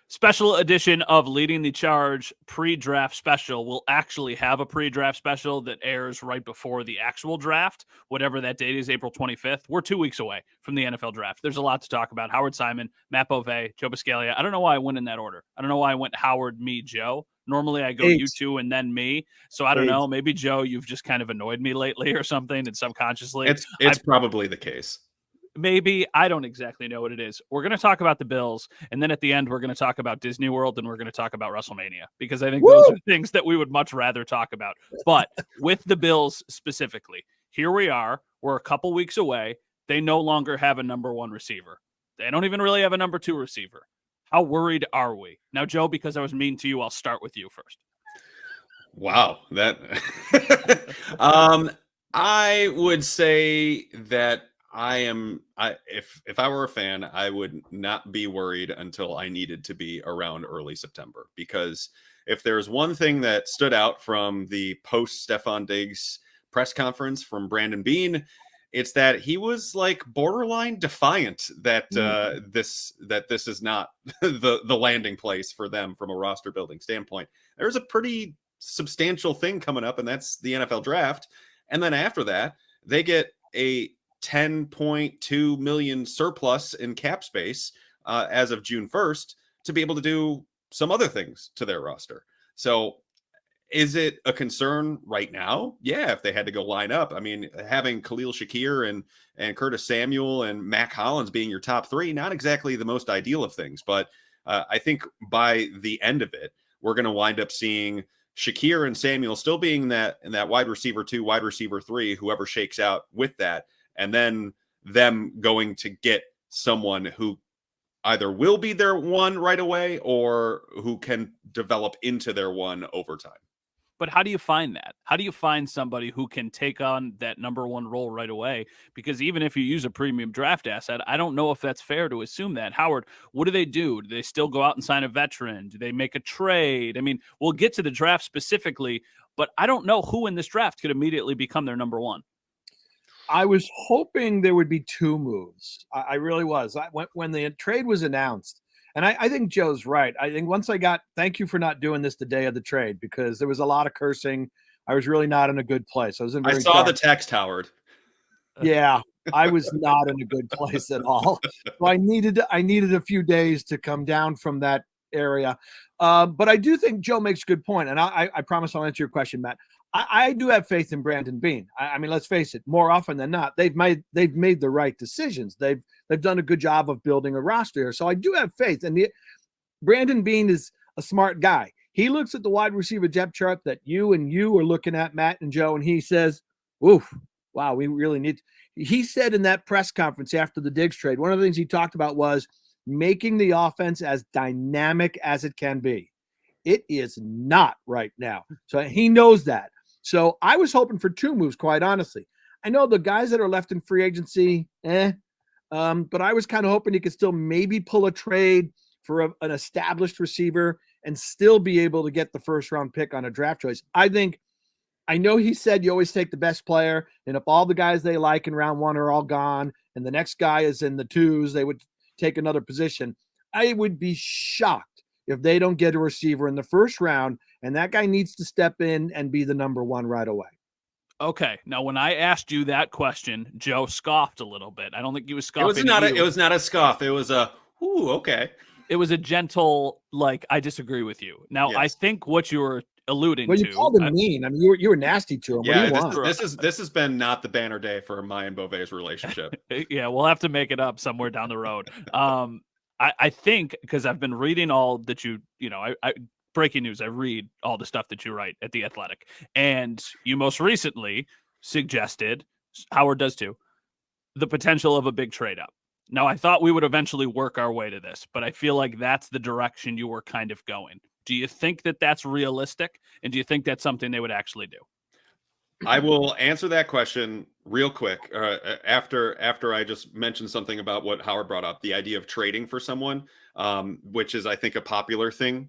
Special edition of Leading the Charge pre-draft special. We'll actually have a pre-draft special that airs right before the actual draft, whatever that date is, April 25th. We're 2 weeks away from the NFL draft. There's a lot to talk about. Howard Simon, Matt Bove, Joe Buscaglia. I don't know why I went in that order. I don't know why I went Howard, me, Joe. Normally I go you two and then me. So I don't know. Maybe, Joe, you've just kind of annoyed me lately or something, and subconsciously. It's probably the case. Maybe. I don't exactly know what it is. We're going to talk about the Bills, and then at the end, we're going to talk about Disney World, and we're going to talk about WrestleMania, because I think those are things that we would much rather talk about. But with the Bills specifically, here we are. We're a couple weeks away. They no longer have a number one receiver. They don't even really have a number two receiver. How worried are we? Now, Joe, because I was mean to you, I'll start with you first. Wow. That I would say that if I were a fan, I would not be worried until I needed to be around early September, because if there's one thing that stood out from the post Stefon Diggs press conference from Brandon Beane, it's that he was like borderline defiant that this is not the landing place for them from a roster building standpoint. There's a pretty substantial thing coming up, and that's the NFL draft. And then after that, they get a $10.2 million surplus in cap space as of June 1st to be able to do some other things to their roster. So is it a concern right now? Yeah, if they had to go line up. I mean, having Khalil Shakir and Curtis Samuel and Mac Hollins being your top three, not exactly the most ideal of things. But I think by the end of it, we're going to wind up seeing Shakir and Samuel still being in that wide receiver 2, wide receiver 3, whoever shakes out with that. And then them going to get someone who either will be their one right away or who can develop into their one over time. But how do you find that? How do you find somebody who can take on that number one role right away? Because even if you use a premium draft asset, I don't know if that's fair to assume that. Howard, what do? Do they still go out and sign a veteran? Do they make a trade? I mean, we'll get to the draft specifically, but I don't know who in this draft could immediately become their number one. I was hoping there would be two moves. I really was. When the trade was announced, and I think Joe's right. I think once thank you for not doing this the day of the trade, because there was a lot of cursing. I was really not in a good place. I saw the text, Howard. Yeah, I was not in a good place at all. So I needed a few days to come down from that area. But I do think Joe makes a good point, and I promise I'll answer your question, Matt. I do have faith in Brandon Beane. I mean, let's face it, more often than not, they've made the right decisions. They've done a good job of building a roster here. So I do have faith. And Brandon Beane is a smart guy. He looks at the wide receiver depth chart that you are looking at, Matt and Joe, and he says, oof, wow, we really need. He said in that press conference after the Diggs trade, one of the things he talked about was making the offense as dynamic as it can be. It is not right now. So he knows that. So I was hoping for two moves, quite honestly. I know the guys that are left in free agency, but I was kind of hoping he could still maybe pull a trade for an established receiver and still be able to get the first round pick on a draft choice. I know he said you always take the best player, and if all the guys they like in round 1 are all gone and the next guy is in the 2s, they would take another position. I would be shocked if they don't get a receiver in the first round, and that guy needs to step in and be the number one right away. Okay. Now, when I asked you that question, Joe scoffed a little bit. I don't think he was scoffing. It was not a scoff. It was a, ooh, okay. It was a gentle, like, I disagree with you. Now, yes. I think what you were alluding to. You called him mean. I mean, you were nasty to him. Yeah, what do you want? This has been not the banner day for my and Bove's relationship. Yeah, we'll have to make it up somewhere down the road. I think, because I've been reading all that I breaking news, I read all the stuff that you write at The Athletic. And you most recently suggested, Howard does too, the potential of a big trade up. Now, I thought we would eventually work our way to this, but I feel like that's the direction you were kind of going. Do you think that that's realistic? And do you think that's something they would actually do? I will answer that question real quick after I just mentioned something about what Howard brought up, the idea of trading for someone, which is, I think, a popular thing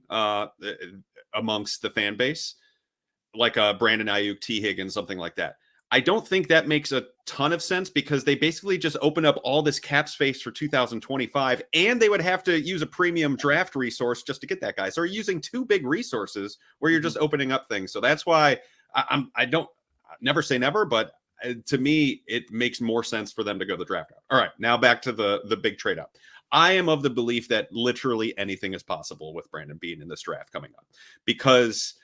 amongst the fan base, like Brandon Ayuk, T. Higgins, something like that. I don't think that makes a ton of sense because they basically just open up all this cap space for 2025, and they would have to use a premium draft resource just to get that guy. So you're using two big resources where you're just opening up things. So that's why I don't never say never, but to me, it makes more sense for them to go the draft out. All right, now back to the big trade up. I am of the belief that literally anything is possible with Brandon Beane in this draft coming up because,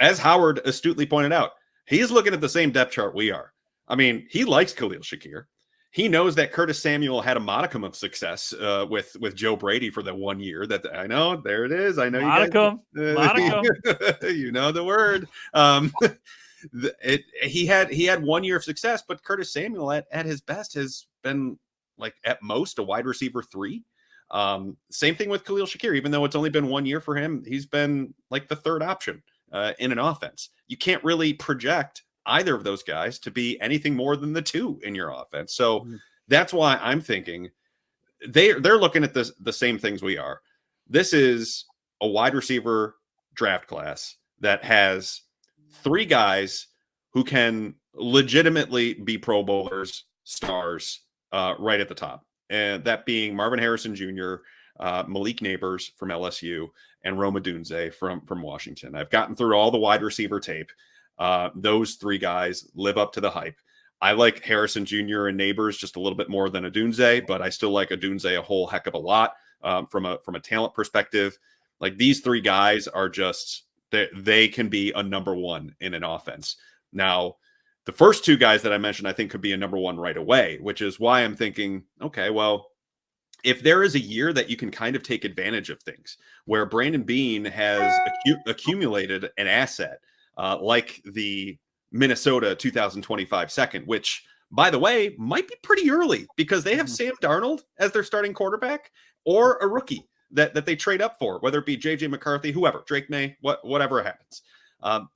as Howard astutely pointed out, he's looking at the same depth chart we are. I mean, he likes Khalil Shakir. He knows that Curtis Samuel had a modicum of success with Joe Brady for the 1 year. That I know, there it is. I know modicum. You you know the word. He had 1 year of success, but Curtis Samuel at his best has been like at most a wide receiver 3. Same thing with Khalil Shakir. Even though it's only been 1 year for him, he's been like the third option in an offense. You can't really project either of those guys to be anything more than the 2 in your offense. So that's why I'm thinking they're looking at the same things we are. This is a wide receiver draft class that has 3 guys who can legitimately be Pro Bowlers, stars, right at the top. And that being Marvin Harrison Jr., Malik Neighbors from LSU, and Rome Odunze from Washington. I've gotten through all the wide receiver tape. Those 3 guys live up to the hype. I like Harrison Jr. and Neighbors just a little bit more than Odunze, but I still like Odunze a whole heck of a lot from a talent perspective. Like these 3 guys are just they can be a number 1 in an offense. Now, the first 2 guys that I mentioned, I think could be a number 1 right away, which is why I'm thinking, okay, well, if there is a year that you can kind of take advantage of things where Brandon Beane has accumulated an asset like the Minnesota 2025 second, which, by the way, might be pretty early because they have Sam Darnold as their starting quarterback or a rookie that they trade up for, whether it be JJ McCarthy, whoever, Drake May, whatever happens.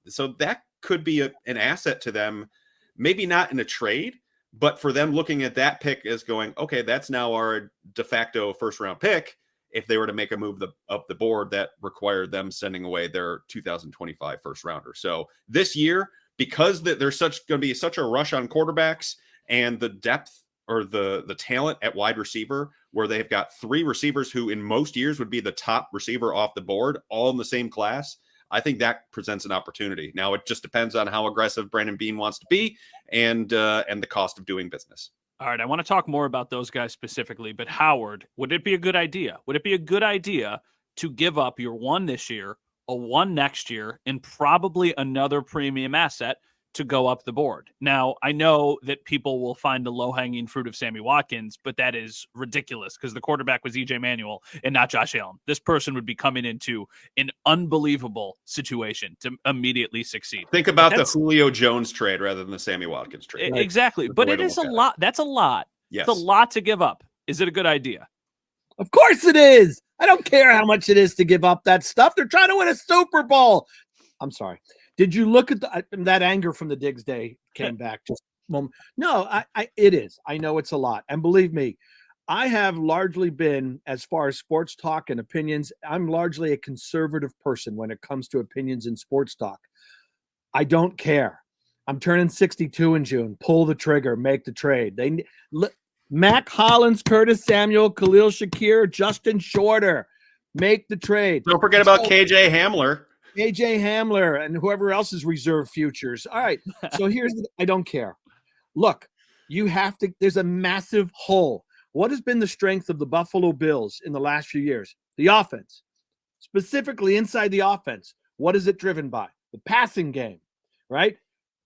So that could be an asset to them, maybe not in a trade, but for them looking at that pick as going, okay, that's now our de facto first round pick. If they were to make a move up the board that required them sending away their 2025 first rounder. So this year, because there's going to be such a rush on quarterbacks and the depth or the talent at wide receiver, where they've got 3 receivers who in most years would be the top receiver off the board, all in the same class, I think that presents an opportunity. Now, it just depends on how aggressive Brandon Beane wants to be and the cost of doing business. All right, I want to talk more about those guys specifically, but Howard, would it be a good idea? Would it be a good idea to give up your 1 this year, a 1 next year, and probably another premium asset to go up the board? Now, I know that people will find the low-hanging fruit of Sammy Watkins, but that is ridiculous because the quarterback was EJ Manuel and not Josh Allen. This person would be coming into an unbelievable situation to immediately succeed. Think about the Julio Jones trade rather than the Sammy Watkins trade. Exactly. But it is a lot. That's a lot. Yes. It's a lot to give up. Is it a good idea? Of course it is. I don't care how much it is to give up that stuff. They're trying to win a Super Bowl. I'm sorry. Did you look at that anger from the Diggs day came back just a moment? No, it is. I know it's a lot. And believe me, I have largely been, as far as sports talk and opinions, I'm largely a conservative person when it comes to opinions in sports talk. I don't care. I'm turning 62 in June. Pull the trigger, make the trade. Mac Hollins, Curtis Samuel, Khalil Shakir, Justin Shorter, make the trade. Don't forget about KJ Hamler. AJ Hamler and whoever else's reserve futures. All right. So I don't care. Look, there's a massive hole. What has been the strength of the Buffalo Bills in the last few years? The offense. Specifically inside the offense. What is it driven by? The passing game, right?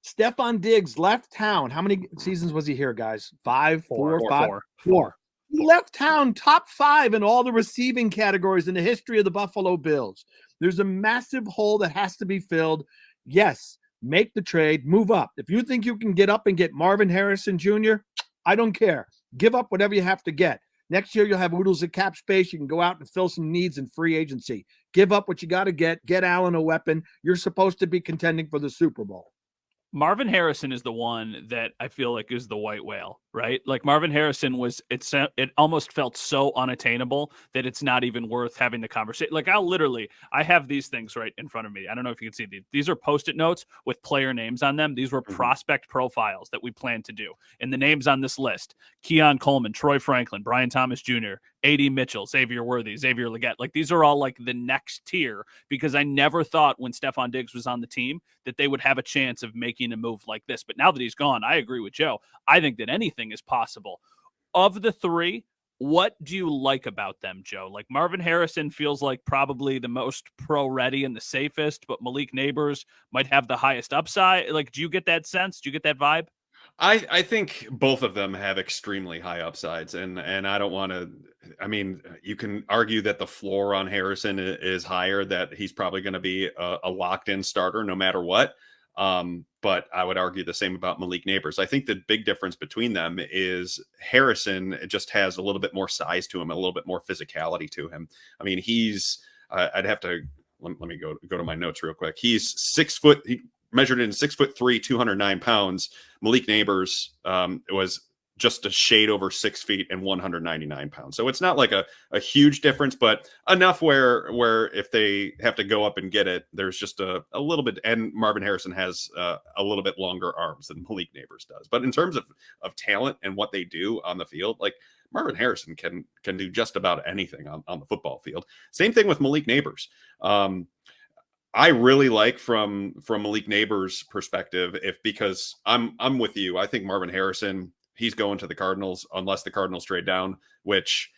Stefon Diggs left town. How many seasons was he here, guys? 5, 4, 5? 4. He left town top 5 in all the receiving categories in the history of the Buffalo Bills. There's a massive hole that has to be filled. Yes, make the trade, move up. If you think you can get up and get Marvin Harrison Jr., I don't care. Give up whatever you have to get. Next year, you'll have oodles of cap space. You can go out and fill some needs in free agency. Give up what you got to get. Get Allen a weapon. You're supposed to be contending for the Super Bowl. Marvin Harrison is the one that I feel like is the white whale right? Like Marvin Harrison it almost felt so unattainable that it's not even worth having the conversation. Like I have these things right in front of me. I don't know if you can see these. These are Post-it notes with player names on them. These were prospect profiles that we planned to do. And the names on this list: Keon Coleman, Troy Franklin, Brian Thomas Jr., A.D. Mitchell, Xavier Worthy, Xavier Legette. Like these are all like the next tier, because I never thought when Stefon Diggs was on the team that they would have a chance of making a move like this. But now that he's gone, I agree with Joe. I think that anything is possible. Of the three, what do you like about them, Joe? Like Marvin Harrison feels like probably the most pro-ready and the safest, but Malik Neighbors might have the highest upside. Like, do you get that sense? Do you get that vibe? I think both of them have extremely high upsides, and I don't want to. I mean, you can argue that the floor on Harrison is higher, that he's probably going to be a locked-in starter no matter what. But I would argue the same about Malik Neighbors. I think the big difference between them is Harrison just has a little bit more size to him, a little bit more physicality to him. I mean, he's I'd have to let me go to my notes real quick. He's 6 foot. He measured in 6'3", 209 pounds. Malik Neighbors was just a shade over 6 feet and 199 pounds. So it's not like a huge difference, but enough where if they have to go up and get it, there's just a little bit. And Marvin Harrison has a little bit longer arms than Malik Neighbors does. But in terms of talent and what they do on the field, like Marvin Harrison can do just about anything on the football field. Same thing with Malik Neighbors. I really like from Malik Neighbors' perspective, because I'm with you. I think Marvin Harrison, he's going to the Cardinals unless the Cardinals trade down, which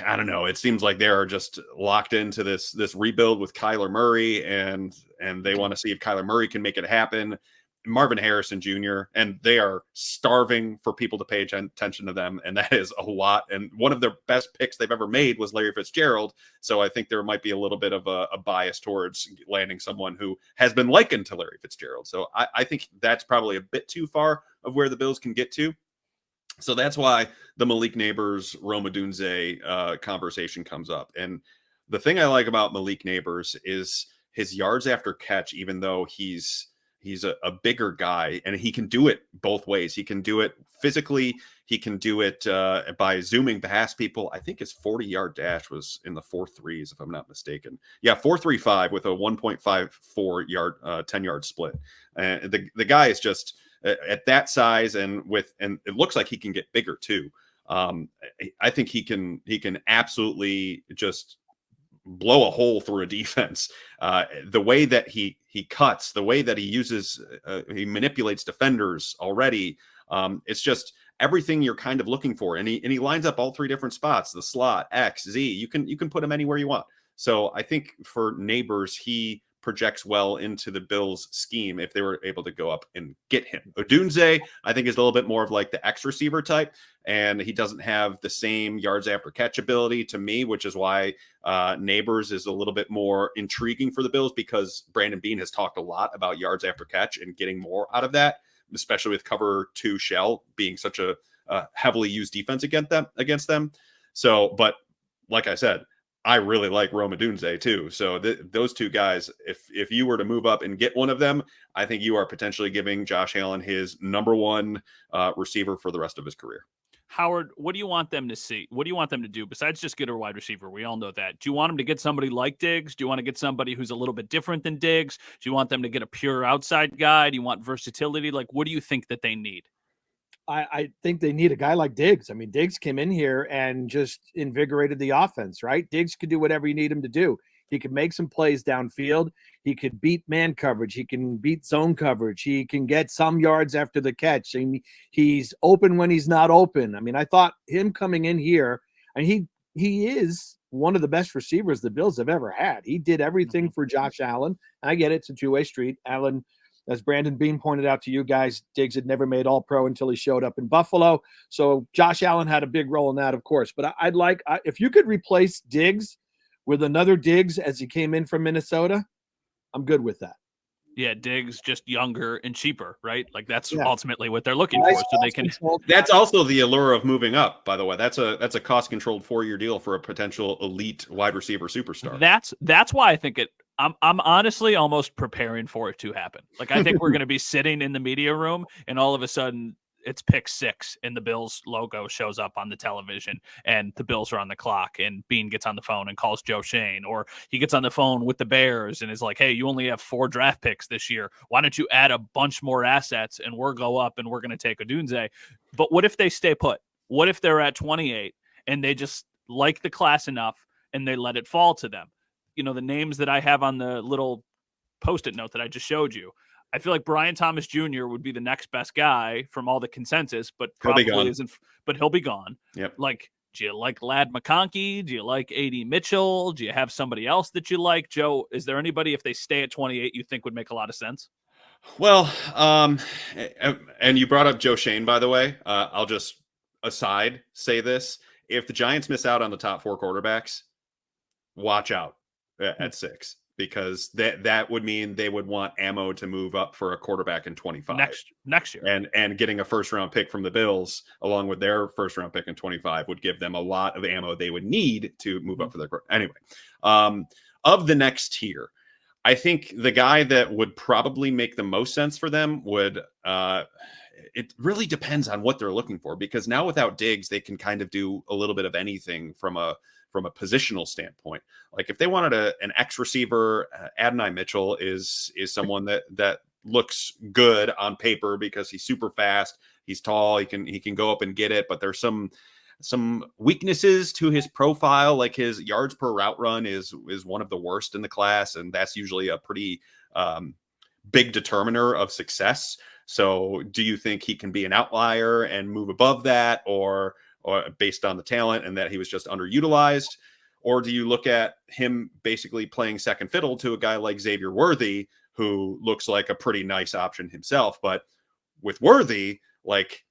I don't know. It seems like they're just locked into this rebuild with Kyler Murray, and they want to see if Kyler Murray can make it happen. Marvin Harrison Jr., and they are starving for people to pay attention to them, and that is a lot. And one of their best picks they've ever made was Larry Fitzgerald, so I think there might be a little bit of a bias towards landing someone who has been likened to Larry Fitzgerald. So I think that's probably a bit too far of where the Bills can get to. So that's why the Malik Neighbors, Rome Odunze conversation comes up. And the thing I like about Malik Neighbors is his yards after catch, even though he's a bigger guy, and he can do it both ways. He can do it physically. He can do it by zooming past people. I think his 40-yard dash was in the 4.3s, if I'm not mistaken. Yeah, 4.35 with a 1.54 yard, 10-yard split. And the guy is just at that size, and it looks like he can get bigger too. I think he can absolutely just blow a hole through a defense. The way that he cuts, the way that he uses, he manipulates defenders already. It's just everything you're kind of looking for. And he lines up all three different spots: the slot, X, Z. You can put him anywhere you want. So I think for Neighbors, he projects well into the Bills' scheme if they were able to go up and get him. Odunze, I think, is a little bit more of like the X receiver type, and he doesn't have the same yards after catch ability to me, which is why Neighbors is a little bit more intriguing for the Bills, because Brandon Beane has talked a lot about yards after catch and getting more out of that, especially with cover 2 shell being such a heavily used defense against them. So, but like I said, I really like Rome Odunze too. So those two guys, if you were to move up and get one of them, I think you are potentially giving Josh Allen his number one receiver for the rest of his career. Howard, what do you want them to see? What do you want them to do besides just get a wide receiver? We all know that. Do you want them to get somebody like Diggs? Do you want to get somebody who's a little bit different than Diggs? Do you want them to get a pure outside guy? Do you want versatility? Like, what do you think that they need? I think they need a guy like Diggs. I mean, Diggs came in here and just invigorated the offense, right? Diggs could do whatever you need him to do. He could make some plays downfield. He could beat man coverage. He can beat zone coverage. He can get some yards after the catch. I mean, he's open when he's not open. I mean, I thought him coming in here, and he is one of the best receivers the Bills have ever had. He did everything for Josh Allen. I get it. It's a two-way street. Allen, as Brandon Beane pointed out to you guys, Diggs had never made All-Pro until he showed up in Buffalo. So Josh Allen had a big role in that, of course. But if you could replace Diggs with another Diggs as he came in from Minnesota, I'm good with that. Yeah, Diggs just younger and cheaper, right? Like that's ultimately what they're looking for. So they can. That's also the allure of moving up, by the way. That's a cost-controlled 4-year deal for a potential elite wide receiver superstar. That's why I think it. I'm honestly almost preparing for it to happen. Like I think we're going to be sitting in the media room, and all of a sudden it's pick 6 and the Bills logo shows up on the television and the Bills are on the clock and Bean gets on the phone and calls Joe Shane, or he gets on the phone with the Bears and is like, hey, you only have 4 draft picks this year. Why don't you add a bunch more assets and we'll go up and we're going to take Odunze? But what if they stay put? What if they're at 28 and they just like the class enough and they let it fall to them? You know, the names that I have on the little Post-it note that I just showed you, I feel like Brian Thomas Jr. would be the next best guy from all the consensus, but probably isn't. But he'll be gone. Yep. Like, do you like Ladd McConkey? Do you like A.D. Mitchell? Do you have somebody else that you like? Joe, is there anybody, if they stay at 28, you think would make a lot of sense? Well, and you brought up Joe Shane, by the way. I'll just aside say this: if the Giants miss out on the top 4 quarterbacks, watch out at 6. Because that would mean they would want ammo to move up for a quarterback in 25 next year, and getting a first round pick from the Bills along with their first round pick in 25 would give them a lot of ammo they would need to move up for their anyway. Of the next tier, I think the guy that would probably make the most sense for them would it really depends on what they're looking for, because now without Diggs they can kind of do a little bit of anything from a positional standpoint. Like if they wanted an X receiver, Adonai Mitchell is someone that looks good on paper because he's super fast, he's tall, he can go up and get it, but there's some weaknesses to his profile, like his yards per route run is one of the worst in the class, and that's usually a pretty big determiner of success. So do you think he can be an outlier and move above that, or based on the talent and that he was just underutilized? Or do you look at him basically playing second fiddle to a guy like Xavier Worthy, who looks like a pretty nice option himself? But with Worthy, like,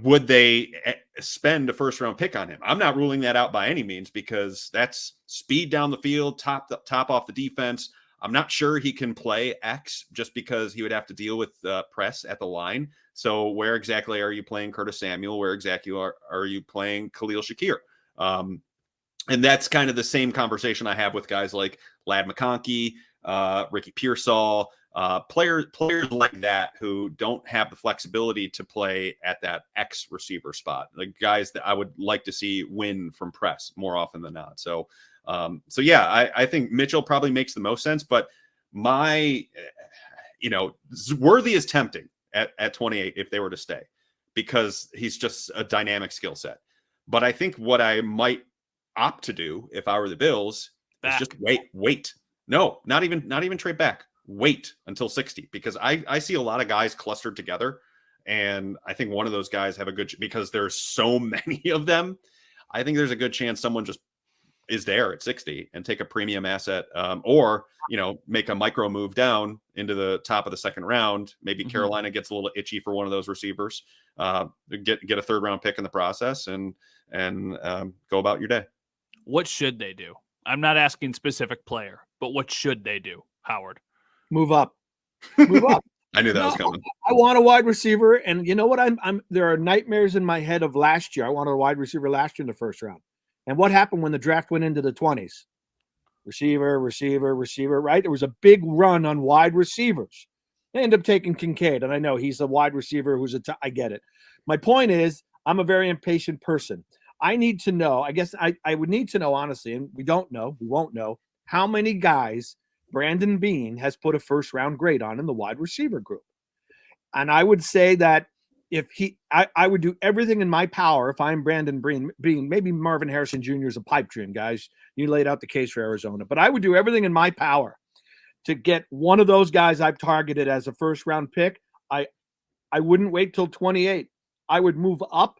would they spend a first round pick on him? I'm not ruling that out by any means, because that's speed down the field, top off the defense. I'm not sure he can play X just because he would have to deal with press at the line. So where exactly are you playing Curtis Samuel? Where exactly are you playing Khalil Shakir? And that's kind of the same conversation I have with guys like Ladd McConkey, Ricky Pearsall, players like that who don't have the flexibility to play at that X receiver spot. Like guys that I would like to see win from press more often than not. So yeah, I think Mitchell probably makes the most sense, but Worthy is tempting at 28 if they were to stay, because he's just a dynamic skill set. But I think what I might opt to do if I were the Bills is just wait. No, not even trade back. Wait until 60, because I see a lot of guys clustered together, and I think one of those guys have a good, because there's so many of them. I think there's a good chance someone just is there at 60 and take a premium asset, or make a micro move down into the top of the second round. Maybe Carolina gets a little itchy for one of those receivers, get a third round pick in the process, and go about your day. What should they do? I'm not asking specific player, but what should they do, Howard? Move up. Move up. I knew that was coming. I want a wide receiver, and you know what? I'm there are nightmares in my head of last year. I wanted a wide receiver last year in the first round. And what happened when the draft went into the 20s? Receiver, right? There was a big run on wide receivers. They ended up taking Kincaid, and I know he's a wide receiver who's I get it. My point is, I'm a very impatient person. I need to know, I guess I would need to know, honestly, and we won't know, how many guys Brandon Beane has put a first-round grade on in the wide receiver group. And I would say that if I would do everything in my power if I'm Brandon Beane. Maybe Marvin Harrison Jr. is a pipe dream, guys. You laid out the case for Arizona. But I would do everything in my power to get one of those guys I've targeted as a first-round pick. I wouldn't wait till 28. I would move up,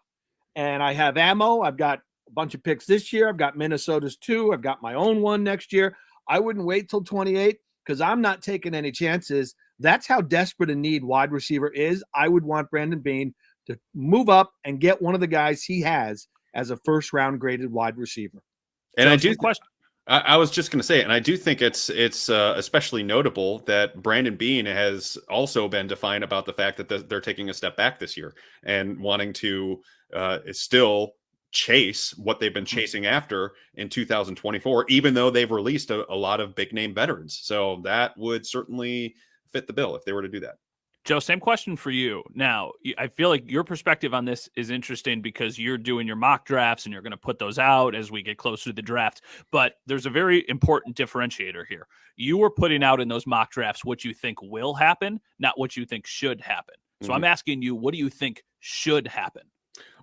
and I have ammo. I've got a bunch of picks this year. I've got Minnesota's 2. I've got my own one next year. I wouldn't wait till 28 because I'm not taking any chances. That's how desperate a need wide receiver is. I would want Brandon Beane to move up and get one of the guys he has as a first-round graded wide receiver. And I was just going to say, and I do think it's especially notable that Brandon Beane has also been defiant about the fact that they're taking a step back this year and wanting to still chase what they've been chasing after in 2024, even though they've released a lot of big name veterans. So that would certainly fit the bill if they were to do that. Joe, same question for you. Now, I feel like your perspective on this is interesting because you're doing your mock drafts and you're going to put those out as we get closer to the draft. But there's a very important differentiator here. You are putting out in those mock drafts what you think will happen, not what you think should happen. So I'm asking you, what do you think should happen?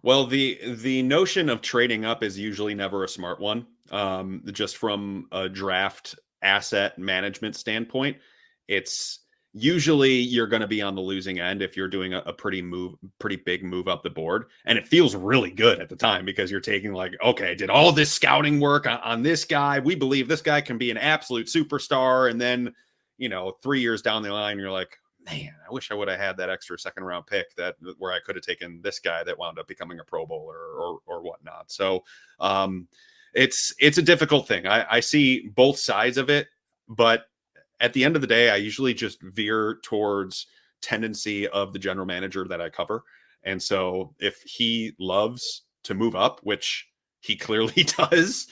Well, the notion of trading up is usually never a smart one. Just from a draft asset management standpoint, it's usually you're going to be on the losing end if you're doing a pretty big move up the board. And it feels really good at the time because you're taking like, okay, did all this scouting work on this guy. We believe this guy can be an absolute superstar. And then, 3 years down the line, you're like, man, I wish I would have had that extra second round pick where I could have taken this guy that wound up becoming a Pro Bowler or whatnot. So it's a difficult thing. I see both sides of it, but at the end of the day, I usually just veer towards tendency of the general manager that I cover. And so if he loves to move up, which he clearly does,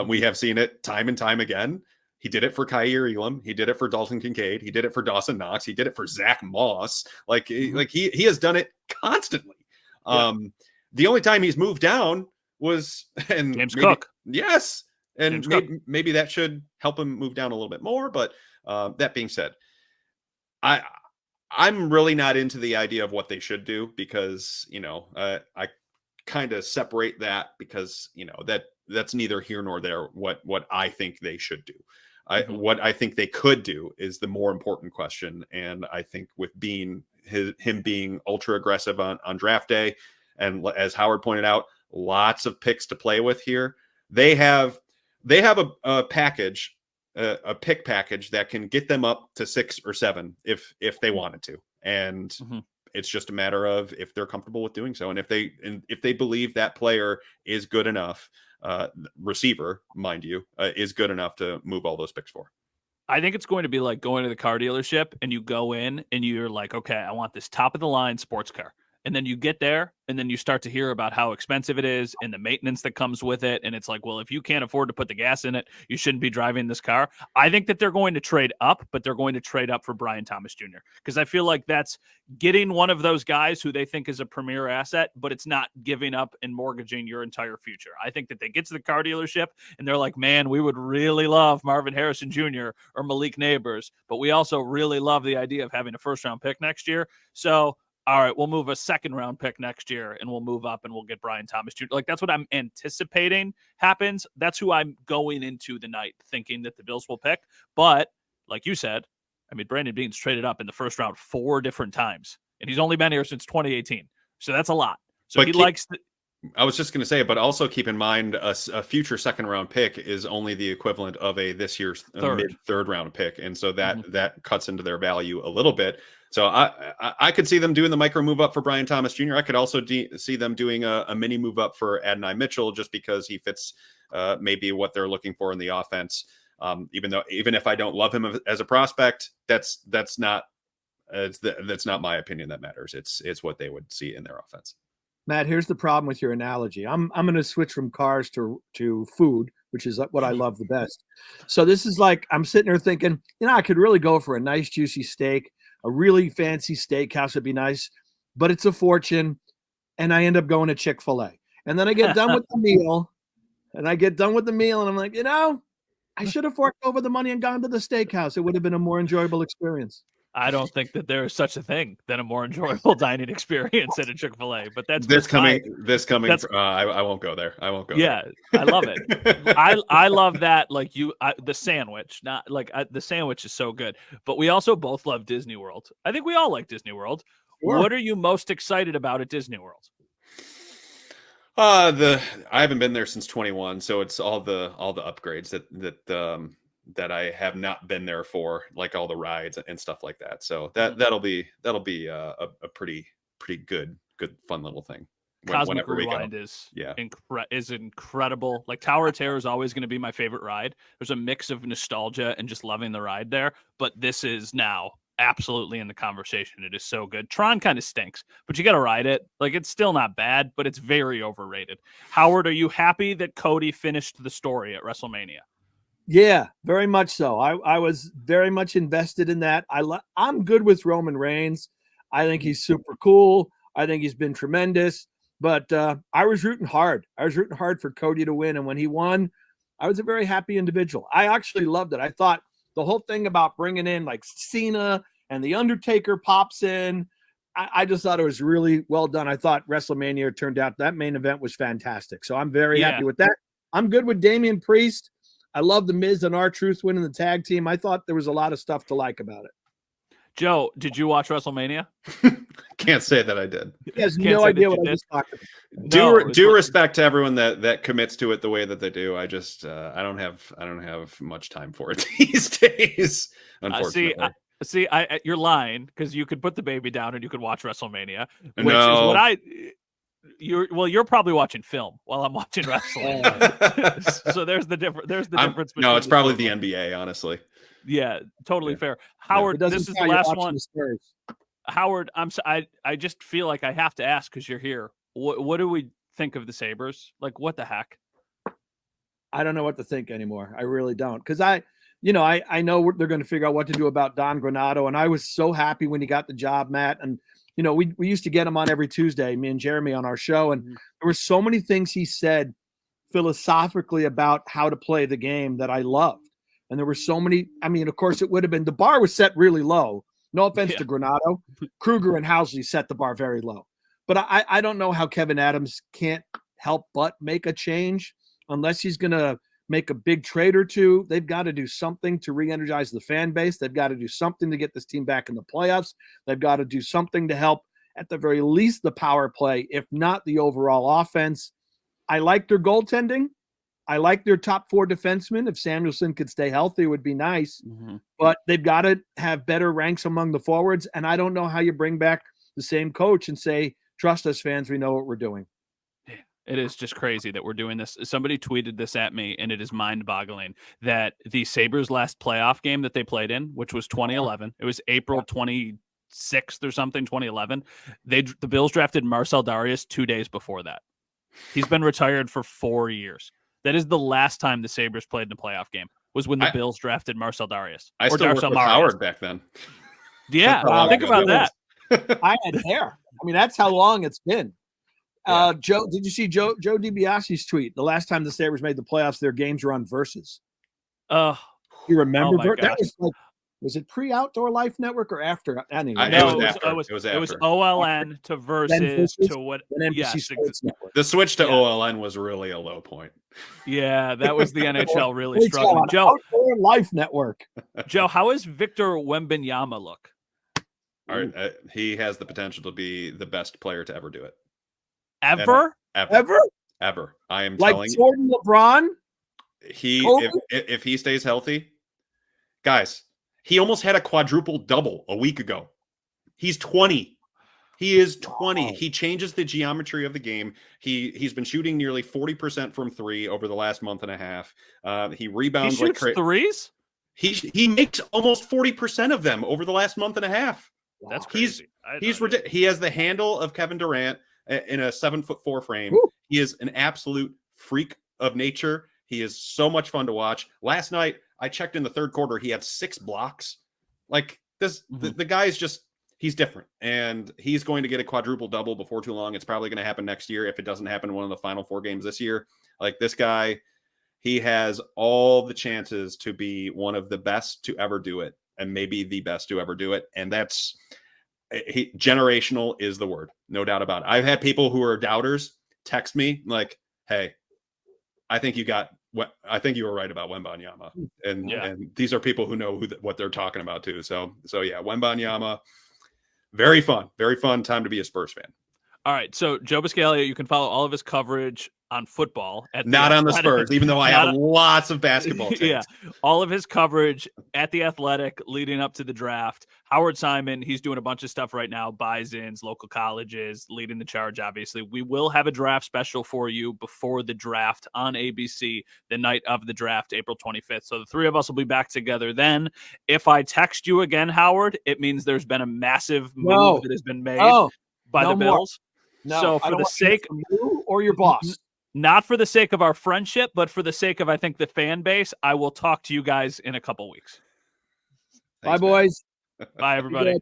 we have seen it time and time again. He did it for Kyer Elam. He did it for Dalton Kincaid. He did it for Dawson Knox. He did it for Zach Moss. He has done it constantly. Yeah. The only time he's moved down was James Cook. Yes. And maybe that should help him move down a little bit more. But that being said, I'm really not into the idea of what they should do because, I kind of separate that because, that's neither here nor there what I think they should do. What I think they could do is the more important question. And I think with him being ultra aggressive on draft day, and as Howard pointed out, lots of picks to play with here. They have a package, a pick package that can get them up to 6 or 7 if they wanted to. And it's just a matter of if they're comfortable with doing so. And if they believe that player is good enough, receiver, mind you, is good enough to move all those picks for. I think it's going to be like going to the car dealership and you go in and you're like, okay, I want this top of the line sports car. And then you get there and then you start to hear about how expensive it is and the maintenance that comes with it. And it's like, well, if you can't afford to put the gas in it, you shouldn't be driving this car. I think that they're going to trade up, but they're going to trade up for Brian Thomas Jr. because I feel like that's getting one of those guys who they think is a premier asset, but it's not giving up and mortgaging your entire future. I think that they get to the car dealership and they're like, man, we would really love Marvin Harrison Jr. or Malik Neighbors, but we also really love the idea of having a first-round pick next year. So all right, we'll move a second-round pick next year, and we'll move up, and we'll get Brian Thomas Jr. Like, that's what I'm anticipating happens. That's who I'm going into the night thinking that the Bills will pick. But, like you said, I mean, Brandon Beane's traded up in the first round 4 different times, and he's only been here since 2018. So that's a lot. So he likes – I was just going to say, but also keep in mind a future second-round pick is only the equivalent of a this year's mid-third-round pick, and so that cuts into their value a little bit. So I could see them doing the micro move up for Brian Thomas Jr. I could also see them doing a mini move up for Adonai Mitchell just because he fits maybe what they're looking for in the offense. Even if I don't love him as a prospect, that's not my opinion that matters. It's what they would see in their offense. Matt, here's the problem with your analogy. I'm going to switch from cars to food, which is what I love the best. So this is like I'm sitting there thinking, I could really go for a nice juicy steak. A really fancy steakhouse would be nice, but it's a fortune. And I end up going to Chick-fil-A. And then I get done with the meal. And I'm like, I should have forked over the money and gone to the steakhouse. It would have been a more enjoyable experience. I don't think that there is such a thing than a more enjoyable dining experience at a Chick-fil-A, but that's this coming. I won't go there. I won't go. Yeah, there. I love it. I love that. Like the sandwich, not like the sandwich is so good, but we also both love Disney World. I think we all like Disney World. Sure. What are you most excited about at Disney World? I haven't been there since 21, so it's all the upgrades that I have not been there for, like all the rides and stuff like that. So that'll be a pretty good fun little thing. Cosmic Rewind is incredible. Like Tower of Terror is always going to be my favorite ride. There's a mix of nostalgia and just loving the ride there, but this is now absolutely in the conversation. It is so good. Tron kind of stinks, but you got to ride it. Like it's still not bad, but it's very overrated. Howard, are you happy that Cody finished the story at WrestleMania? Yeah, very much so. I was very much invested in that. I'm good with Roman Reigns. I think he's super cool. I think he's been tremendous. But I was rooting hard. I was rooting hard for Cody to win. And when he won, I was a very happy individual. I actually loved it. I thought the whole thing about bringing in like Cena and The Undertaker pops in, I just thought it was really well done. I thought WrestleMania turned out, that main event was fantastic. So I'm very happy with that. I'm good with Damian Priest. I love The Miz and R-Truth winning the tag team. I thought there was a lot of stuff to like about it. Joe, did you watch WrestleMania? Can't say that I did. He has no idea what I was talking about. Due respect to everyone that commits to it the way that they do. I just I don't have much time for it these days. Unfortunately, you're lying because you could put the baby down and you could watch WrestleMania, which is what you're probably watching film while I'm watching wrestling. So there's the difference. Difference. No, it's probably the NBA, honestly. Yeah, totally fair. Howard, this is the last one. Howard, I just feel like I have to ask because you're here. What do we think of the Sabres? Like, what the heck? I don't know what to think anymore. I really don't. Because I know they're going to figure out what to do about Don Granato. And I was so happy when he got the job, Matt. And, we used to get him on every Tuesday, me and Jeremy on our show. And there were so many things he said philosophically about how to play the game that I loved. And there were so many, of course, it would have been, the bar was set really low. No offense to Granato. Kruger and Housley set the bar very low. But I don't know how Kevin Adams can't help but make a change unless he's going to make a big trade or two. They've got to do something to re-energize the fan base. They've got to do something to get this team back in the playoffs. They've got to do something to help, at the very least, the power play, if not the overall offense. I like their goaltending. I like their top 4 defensemen. If Samuelson could stay healthy, it would be nice. But they've got to have better ranks among the forwards. And I don't know how you bring back the same coach and say, trust us, fans, we know what we're doing. It is just crazy that we're doing this. Somebody tweeted this at me, and it is mind-boggling that the Sabres' last playoff game that they played in, which was 2011, it was April 26th or something, 2011. The Bills drafted Marcel Darius 2 days before that. He's been retired for 4 years. That is the last time the Sabres played in a playoff game, was when the Bills drafted Marcel Darius. I still worked with Howard back then. Yeah, think about that. I had hair. That's how long it's been. Joe, did you see Joe DiBiase's tweet? The last time the Sabres made the playoffs, their games were on Versus. You remember? That was it pre-Outdoor Life Network or after? Anyway, it was OLN to Versus to what? The switch to OLN was really a low point. Yeah, that was the NHL really struggling. Joe, Outdoor Life Network. Joe, how is Victor Wembanyama look? All right, he has the potential to be the best player to ever do it. Ever? I am like telling Jordan, you. LeBron. If he stays healthy, guys, he almost had a quadruple double a week ago. He's 20. He is 20. Wow. He changes the geometry of the game. He's been shooting nearly 40% from 3 over the last month and a half. He rebounds. He shoots threes? He makes almost 40% of them over the last month and a half. That's crazy. He's ridiculous. He has the handle of Kevin Durant in a 7'4" frame. Woo. He is an absolute freak of nature. He is so much fun to watch. Last night, I checked in the third quarter. He had 6 blocks. Like this, the guy is just, he's different, and he's going to get a quadruple double before too long. It's probably going to happen next year if it doesn't happen in one of the final 4 games this year. Like this guy, he has all the chances to be one of the best to ever do it, and maybe the best to ever do it. And that's generational is the word, no doubt about it. I've had people who are doubters text me like, "Hey, I think you were right about Wembanyama," and these are people who know what they're talking about too. So yeah, Wembanyama, very fun time to be a Spurs fan. All right, so Joe Buscaglia, you can follow all of his coverage on football. Not on the Spurs, even though I have lots of basketball takes. Yeah, all of his coverage at The Athletic leading up to the draft. Howard Simon, he's doing a bunch of stuff right now, buys-ins, local colleges, leading the charge, obviously. We will have a draft special for you before the draft on ABC, the night of the draft, April 25th. So the 3 of us will be back together then. If I text you again, Howard, it means there's been a massive move that has been made by the Bills. No, so for the sake of you or your boss, not for the sake of our friendship, but for the sake of, I think, the fan base, I will talk to you guys in a couple weeks. Bye, boys. Bye, everybody.